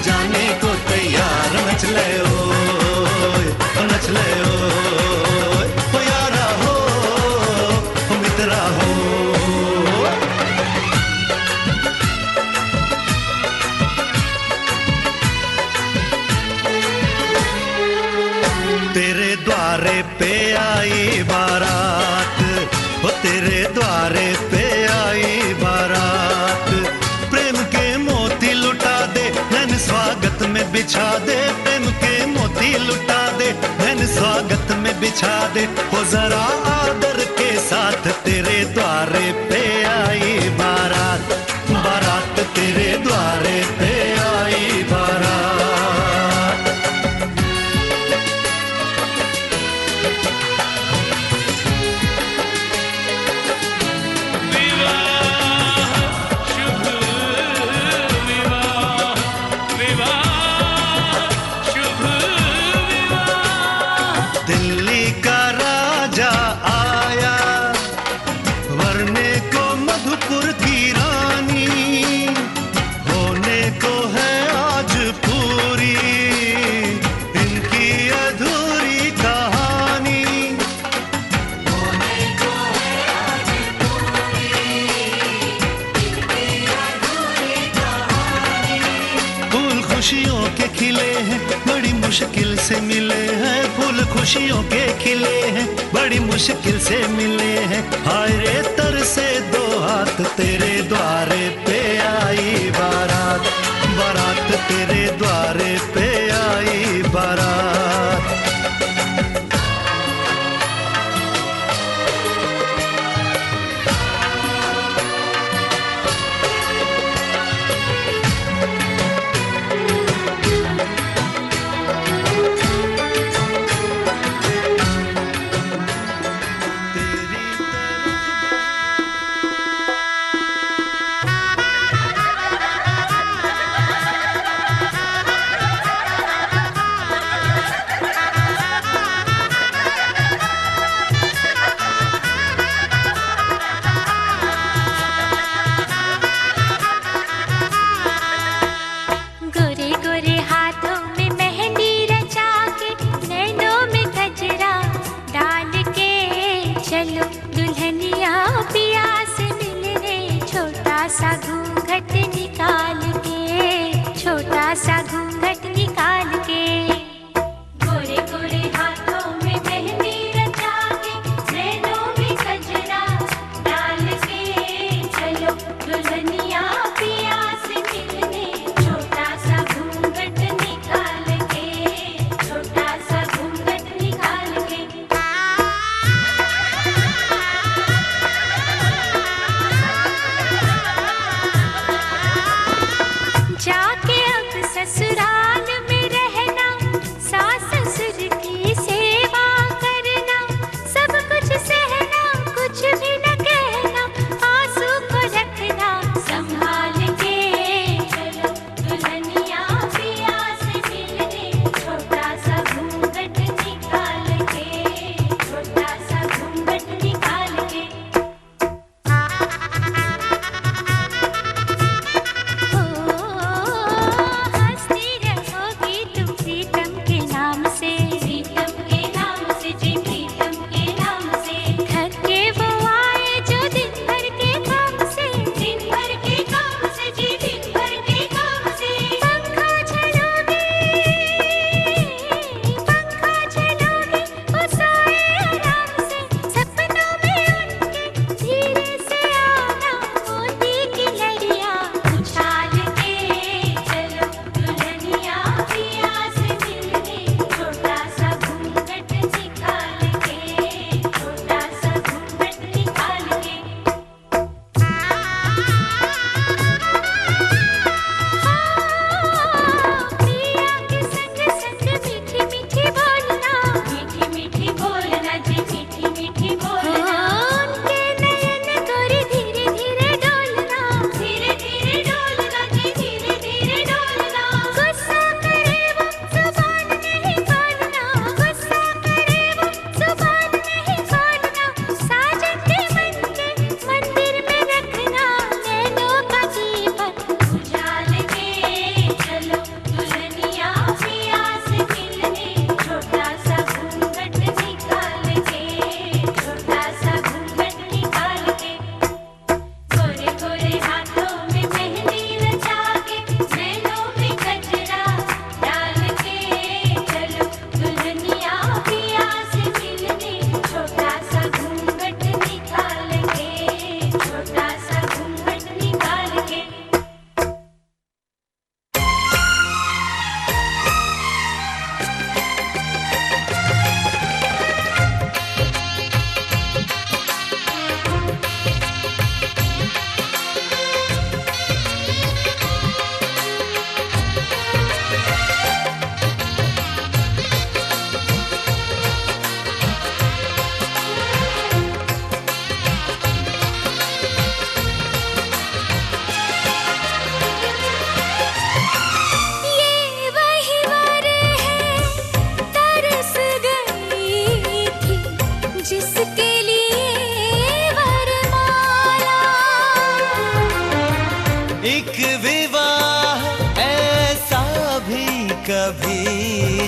जाने को तैयार नच ले ओ नच ले ओ यारा हो मित्रा हो। तेरे द्वारे पे आई बारात, वो तेरे द्वारे पे आई बारात, प्रेम के मोती लुटा दे नैन स्वागत में बिछा दे, प्रेम के मोती लुटा दे नैन स्वागत में बिछा दे, हो जरा आदर के साथ तेरे द्वारे पे आई बारात, बारात तेरे द्वारे पे आई बारात। दिल्ली का राजा आया वरने को मधुपुर की रानी, होने को है आज पूरी इनकी अधूरी कहानी, होने को है आज पूरी इनकी अधूरी कहानी। फूल खुशियों के खिले हैं बड़ी मुश्किल से मिले हैं, फूल खुशियों के खिले हैं बड़ी मुश्किल से मिले हैं, हाय रे तर से दो हाथ तेरे द्वारे पे आई बारात, बारात तेरे द्वारे पे आई बारात।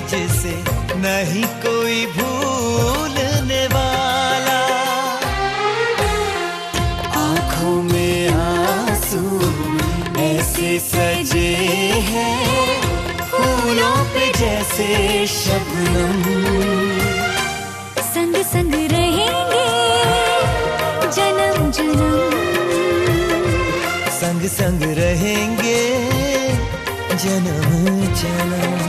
जिसे नहीं कोई भूलने वाला। आंखों में आंसू ऐसे सजे हैं फूलों पे जैसे शबनम। संग संग रहेंगे जन्म जन्म, संग संग रहेंगे जन्म जन्म।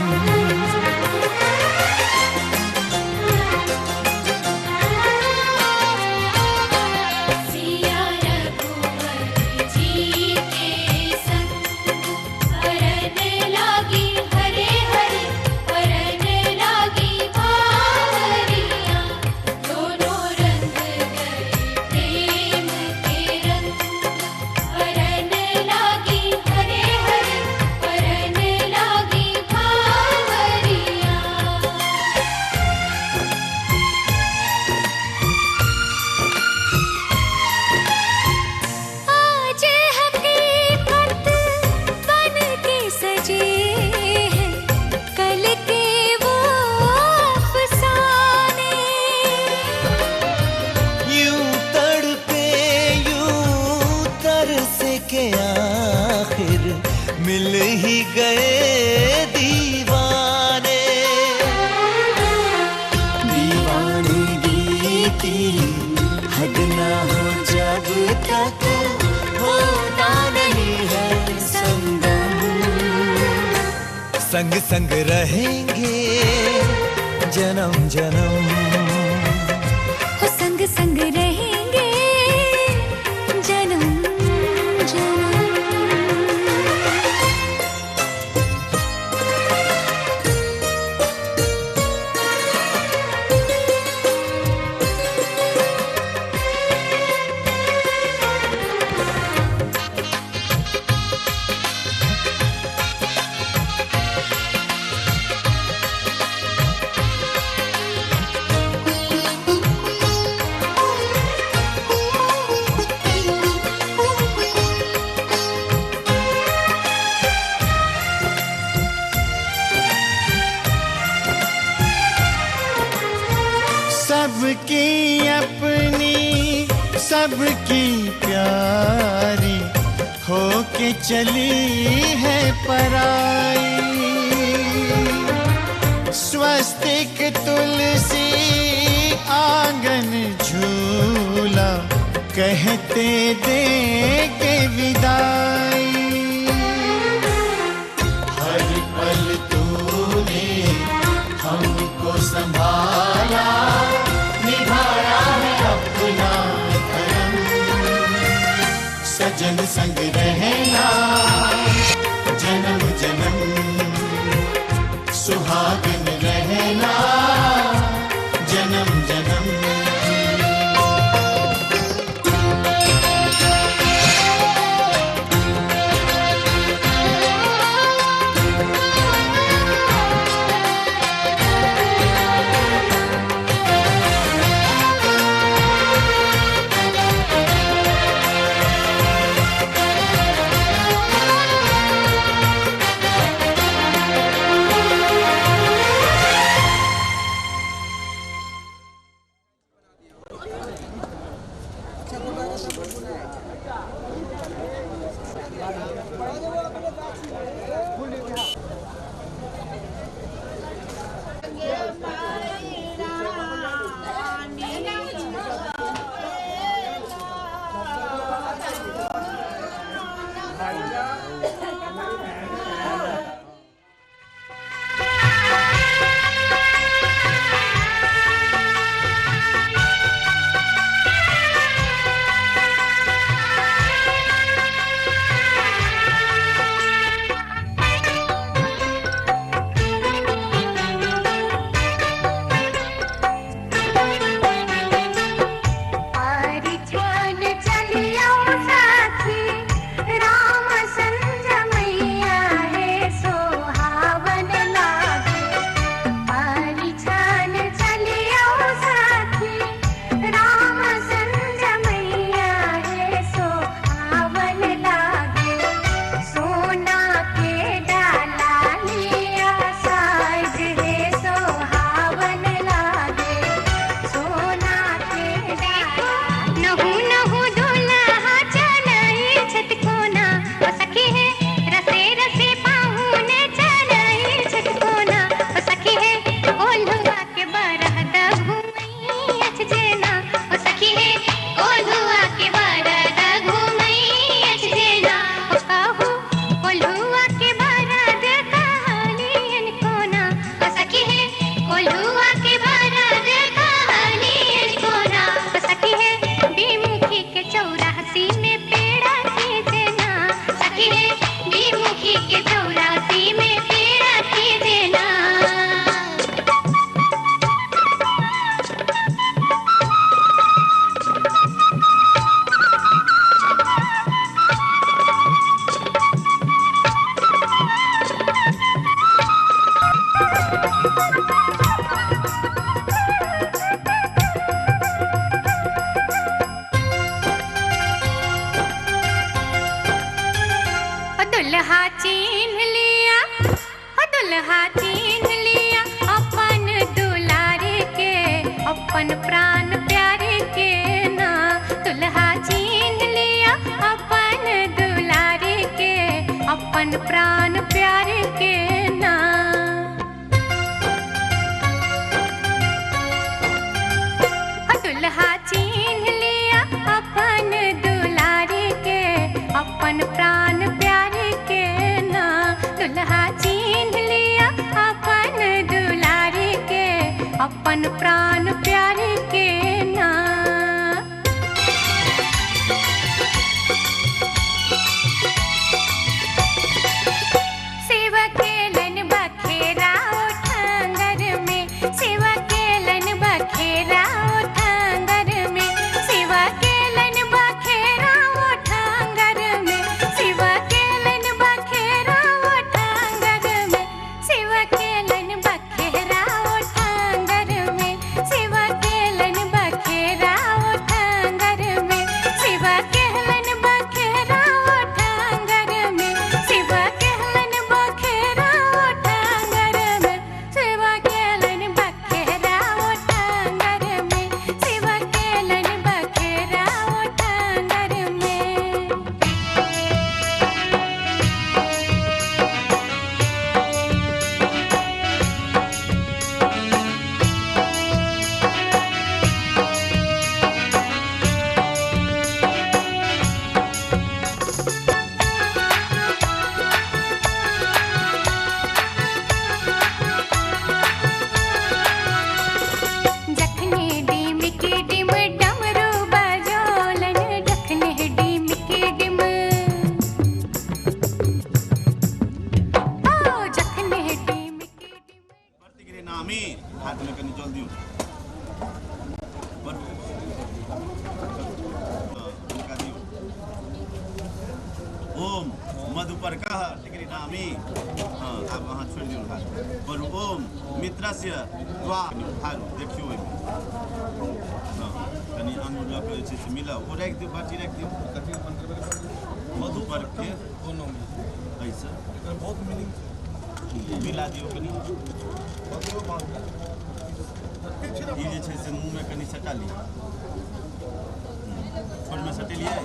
के आखिर मिल ही गए दीवाने। दीवानगी की हद ना हो जब तक होता नहीं है संगम। संग संग रहेंगे जन्म जन्म, हो संग संग रहेंगे जन्म जन्म। सबकी अपनी सबकी प्यारी होके चली है पराई। स्वस्तिक तुलसी आंगन झूला कहते देंगे विदाई। हर पल तूने हमको संभाला, निभाया है अपना धर्म। सजन संग रहना जन्म जन्म, सुहागन रहना जन्म जन्म। दुल्हा चीन लिया, ओ दुल्हा चीन लिया अपन दुलारे के, अपन प्राण प्यारे के ना। दुल्हा चीन लिया अपन दुलारे के, अपन प्राण प्यारे के ना। दुल्हा चीन लिया अपन दुलारे के, अपन प्राण प्यारे के ना। दुल्हा चीन लिया अपन दुलारे के, अपन प्राण प्यारे के ना। सेवा केलन बखेरा उठांगर में, सेवा केलन बखेरा उठांगर में, सेवा केलन बखेरा उठांगर में, सेवा केलन बखेरा उठांगर में, सेवा केलन बखेरा उठांगर में, सेवा केलन बखेरा उठांगर में, सेवा केलन बखेरा उठांगर में, सेवा केलन बखेरा उठांगर में, सेवा केलन बखेरा उठांगर में, सेवा केलन बखेरा उठांगर में। जखने डीम के डिम डमरू बजोलन, जखने डीम के डिम, ओ जखने डीम के डिम। प्रतिगिरी नामी हाथ में कनी जल्दी उठ ओम मधुपर्कः टिकरी नामी। हाँ आप वहाँ छोड़ दियो हाथ और ओम मित्रस्य त्वा हारू देखियो ओहिमे। हाँ कनी अंगूर लऽ कऽ जे छै से मिलाउ, ओ राखि दियौ, बाटी राखि दियौ। मधुपर्क के ऐसा बहुत मीनिंग मिला दियौ कनी। ई जे छै से मुँह में कनी सटा लिअ, छोड़ में सटेलिए,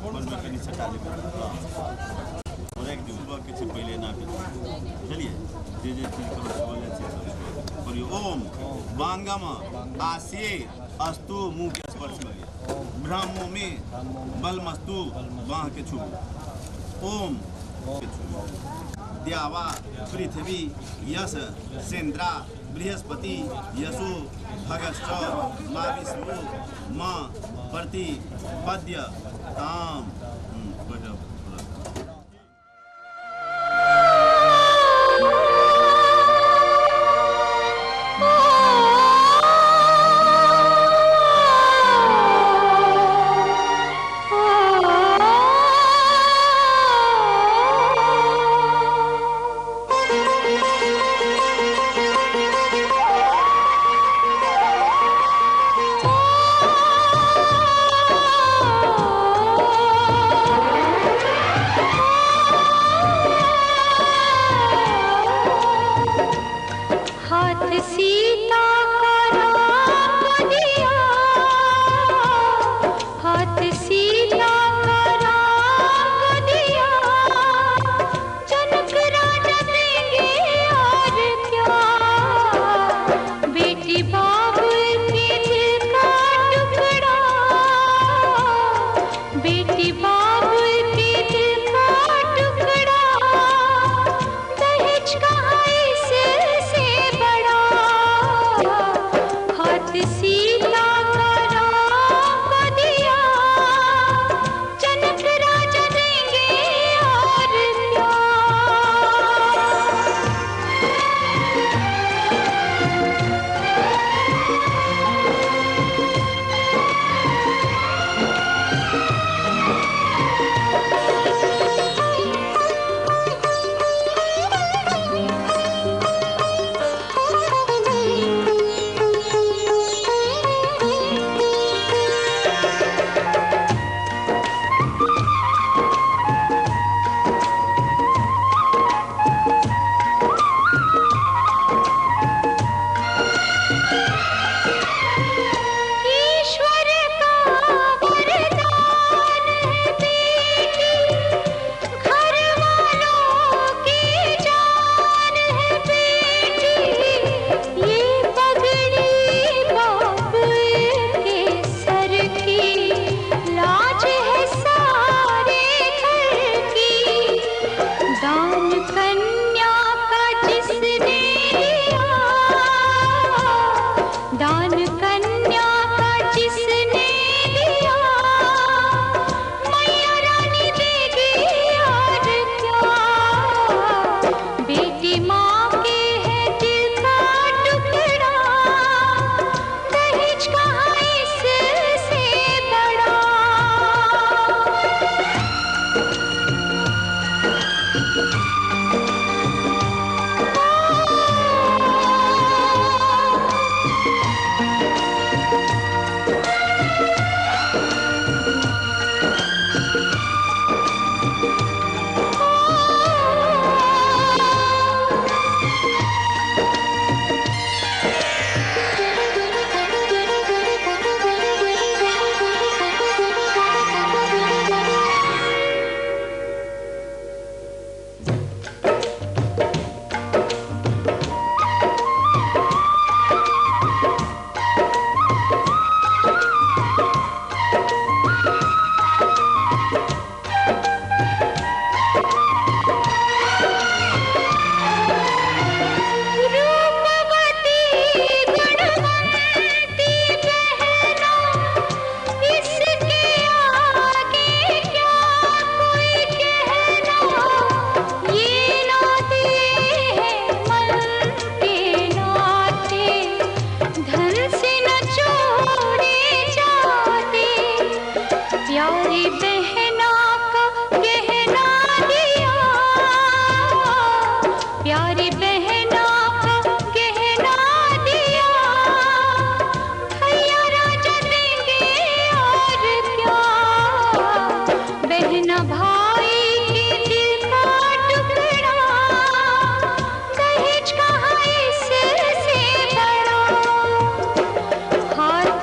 छोड़ में कनी सटा लिअ और एक दिन सुबह के पहले ना चलिए जे चीज करो बोले करियो। ओम वांगम आसे अस्तु, मुंह के स्पर्श करिए। ब्रह्मो में बलमस्तु, बाह के छू। ओम द्यावा पृथ्वी यश सेन्द्रा बृहस्पति यशो भगश्च मा विष्णु माँ प्रति पद्य ताम।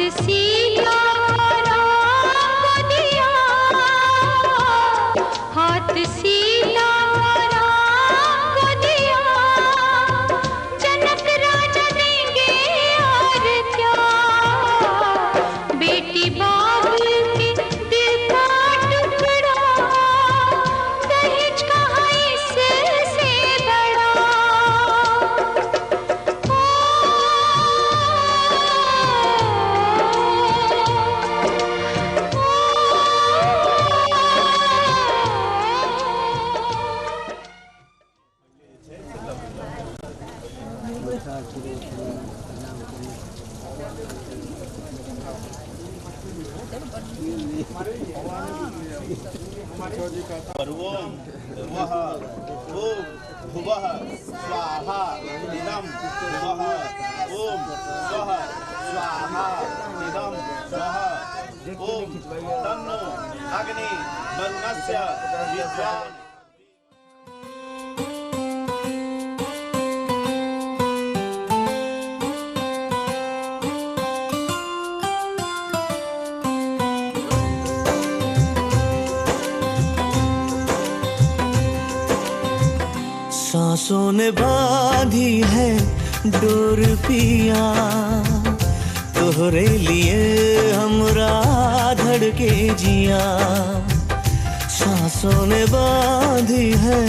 सीता राम को दिया, हाथ सीता राम को दिया, जनक राजा देंगे और क्या, बेटी बाबुल के दिल का टुकड़ा, दहेज कहाँ इससे बड़ा। पर ओम वह ओम भुवः स्वाहा इदं भुवः ओम स्वः स्वाहा इदं स्वः ओम तन्नो अग्नि वर्णस्य विद्वान्। सांसों ने बांधी है डोर पिया, तोहरे लिए हमरा धड़के जिया। सांसों ने बांधी है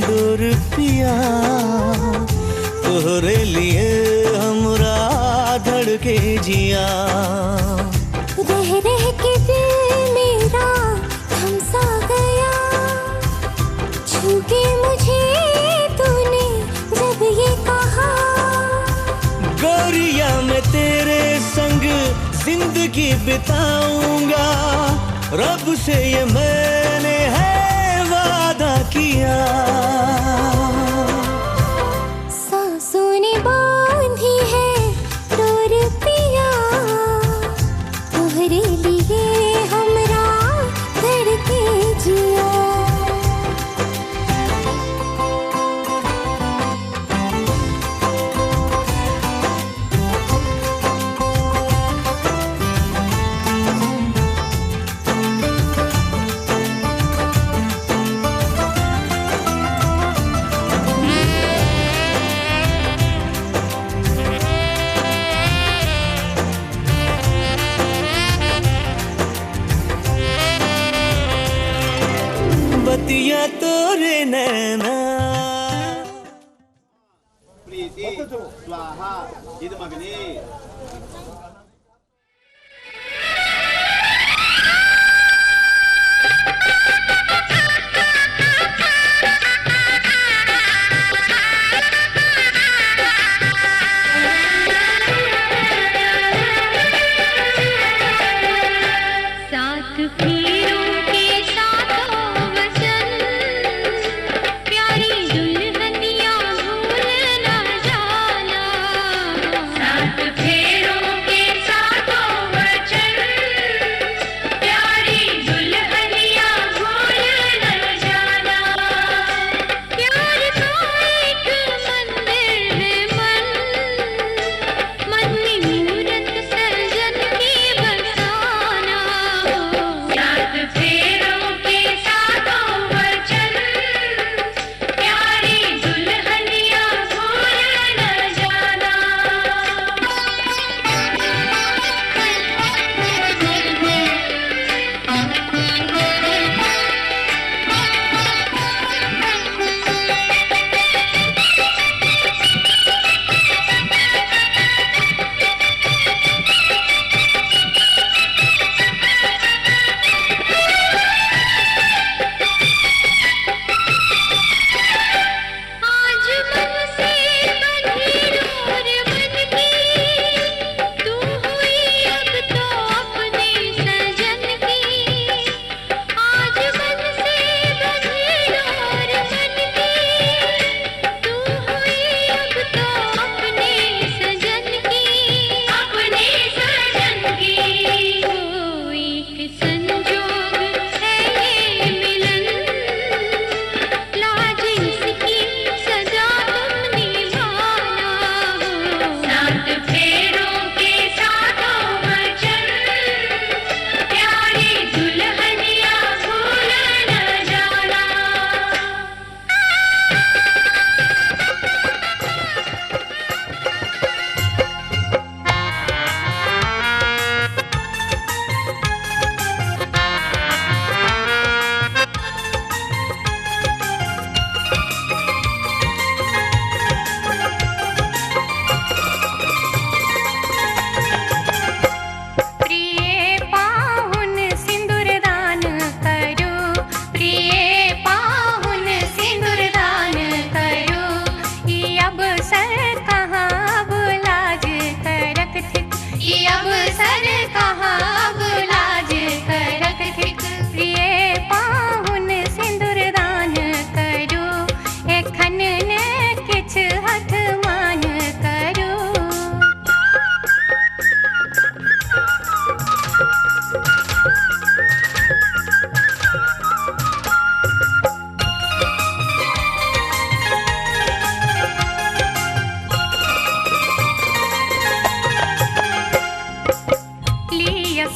डोर पिया, तोहरे लिए हमरा धड़के जिया। रह रह के दिल मेरा थम सा गया, छू के मुझे तूने जब ये कहा, गोरिया मैं तेरे संग जिंदगी बिताऊंगा, रब से ये मैंने है वादा किया। सांसों ने बांधी है डोर पिया, तोहरे लिए हमरा धड़के जिया। बतिया तोरे नैना प्रीति स्वाहा इदमग्नि। सात पीरों के सातों वचन,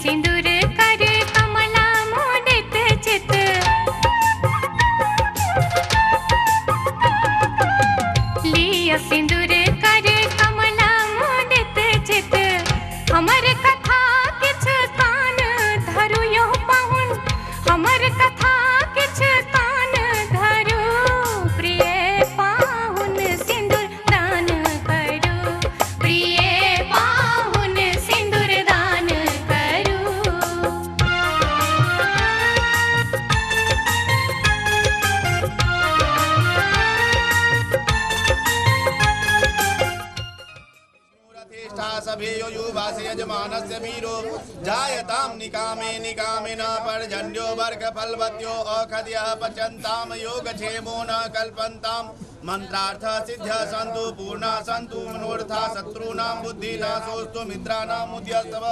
सिंदूर कर कमला मोदित चित लिया सिंदूर कर कमला मोदित चित हमर कथा किछ कान धरु यो पाहुन हमर कथा किछ कान धरु प्रिय पाहुन सिंदूर दान करू प्रिय पाहुन सिंदूर दान करू प्रतिष्ठा सभे युवास्य यजमानस्य वीरो जायतां निकामे निकामिन पर्जन्यो वर्ग फलवत्यो औषधयः पचन्तां योगक्षेमो न कल्पन्तां मंत्रार्थ सिद्ध सन्तु पूर्णा सन्तु मनोरथा शत्रूणां बुद्धिनाशोऽस्तु मित्राणां मुद्यस्तव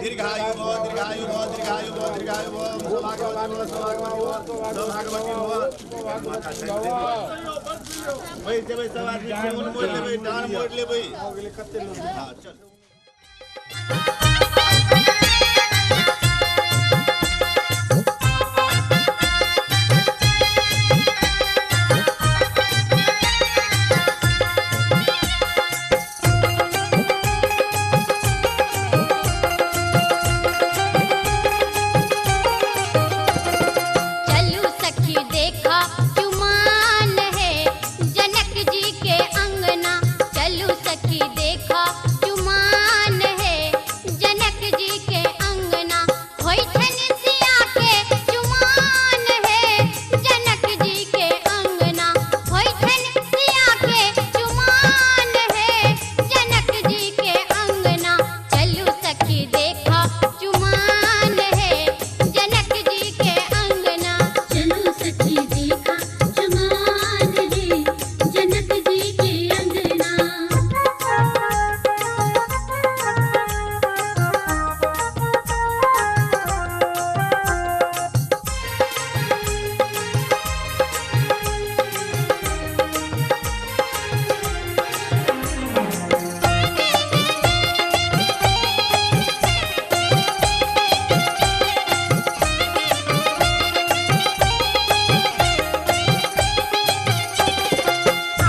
दीर्घायु भव दीर्घायु भव दीर्घायु भव दीर्घायु भव सौभाग्यवती भव भाई सब आदमी मोड़ ले भाई डांड मोड़ ले भाई हां चल चलू सखी देखा चुमान है जनक जी के अंगना चलू सखी देखा चुमान है जनक जी के अंगना होई छन सिया के चुमान है जनक जी के अंगना होई छन सिया के चुमान है जनक जी के अंगना चलू सखी देखा चुमान है जनक जी के अंगना चलो सखी देखा चुमान है जनक जी के अंगना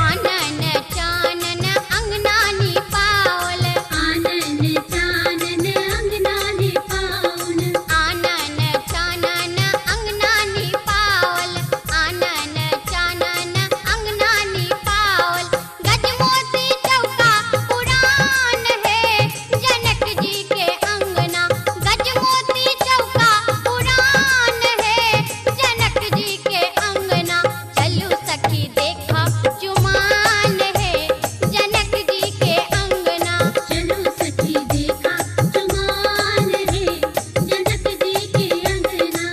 आनन चानन अंगनानी पावल आनन चानन अंगनानी पाउन आनन चानन अंगनानी पावल आनन चानन अंगनानी पावल गजमोती चौका पुरान है जनक जी के अंगना गजमोती चौका पुरान है जनक जी के अंगना चलू सखी देखा चुमान है जनक जी के अंगना चलो सखी देखा चुमान है जनक जी के अंगना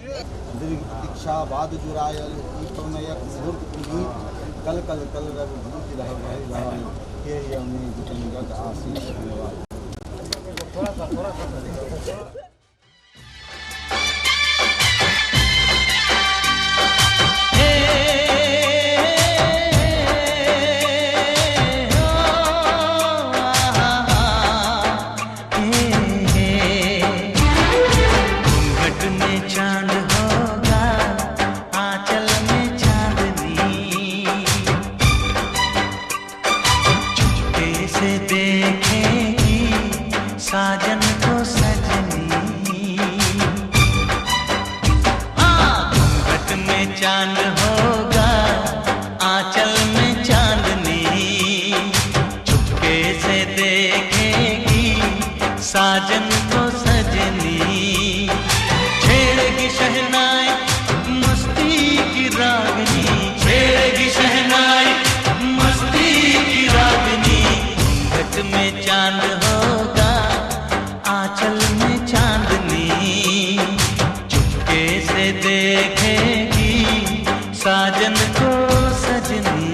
दीक्षा बाद जुरायल ईपमयक मूर्त गीत कल कल कल रव भूत रह गए गान के यमने जितंगत आशीष धन्यवाद घूंघट में चांद होगा आंचल में चांदनी चुपके से देखेगी साजन को सजनी घूंघट में चांद होगा आंचल में चांदनी चुपके से देखेगी साजन को सजनी छेड़ेगी शहनाई मस्ती की रागनी छेड़ेगी शहनाई मस्ती की रागनी घूंघट में चांद होगा आंचल में चांदनी चुपके से देखेगी साजन को सजनी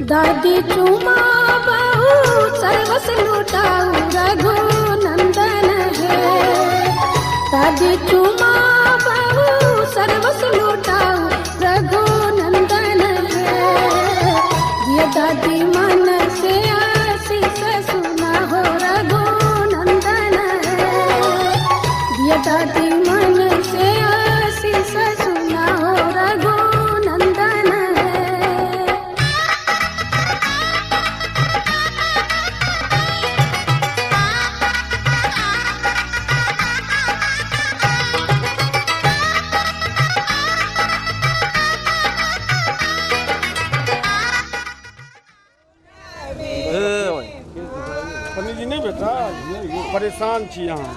दादी चुमा बहु सर्वस लुटाऊ रघुनंदन है। दादी चुमा बहु सर्वस लुटाऊ रघुनंदन है। ये दादी मन से आशीष सुना हो रघुनंदन है। ये दादी मन से आशीष सुना हो रघुनंदन है। पंडित जी नहीं बेटा परेशान छी यहाँ।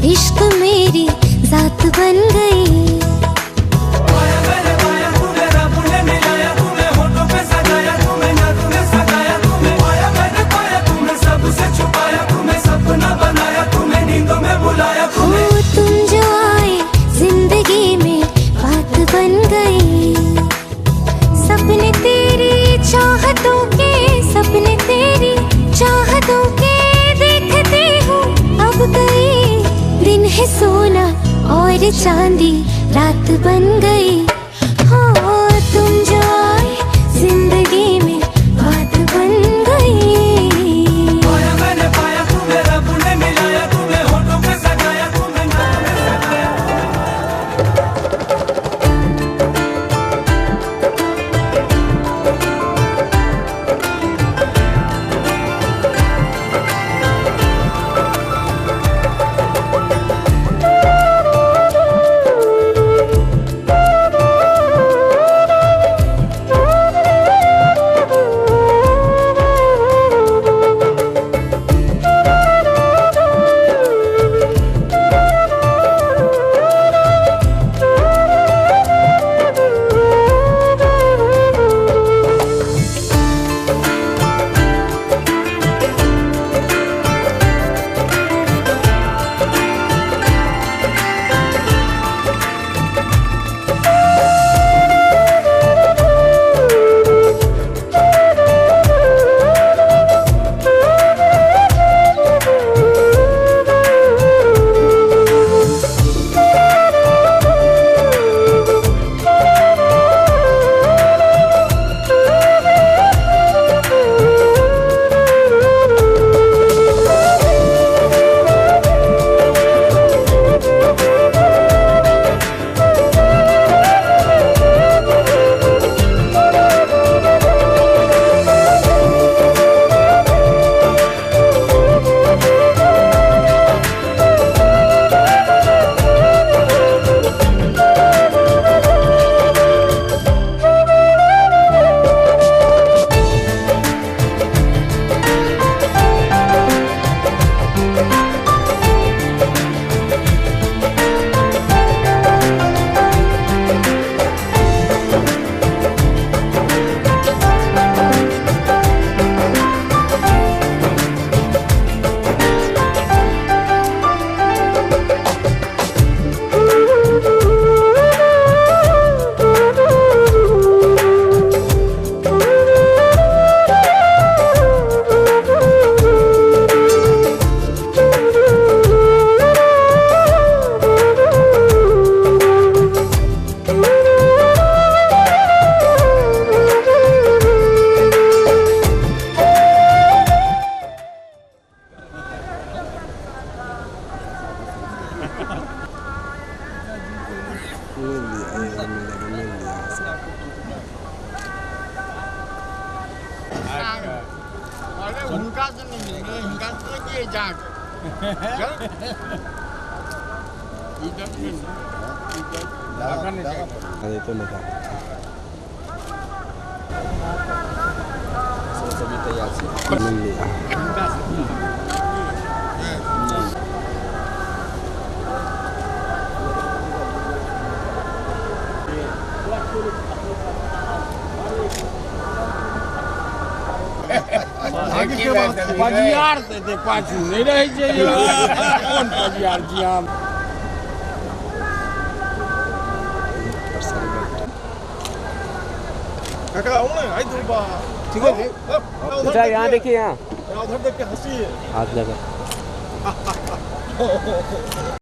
इश्क मेरी जात बन गई। तुम जो आए जिंदगी में बात बन गई। सपने तेरी चाहतों के, सपने तेरी चाहतों के देखते हो अब गई। दिन है सोना और चांदी रात बन गई। हो तुम जो आए जिंदगी में बात बन गई। मैंने पाया तुम्हें रब ने मिलाया, तुम्हें होठों पे सजाया, तुम्हें नाम में सजाया। उनका तो नहीं मिलेंगे, उनका तो ये जाग इधर तो नहीं सभी तैयार से मिल लिया। पजियार ते पाछू नहीं रह जाइए कौन पजियार जी हम काका आओ ना आई दूर बा ठीक है उधर यहाँ देखिए, यहाँ उधर देख के हंसी हाथ लगा।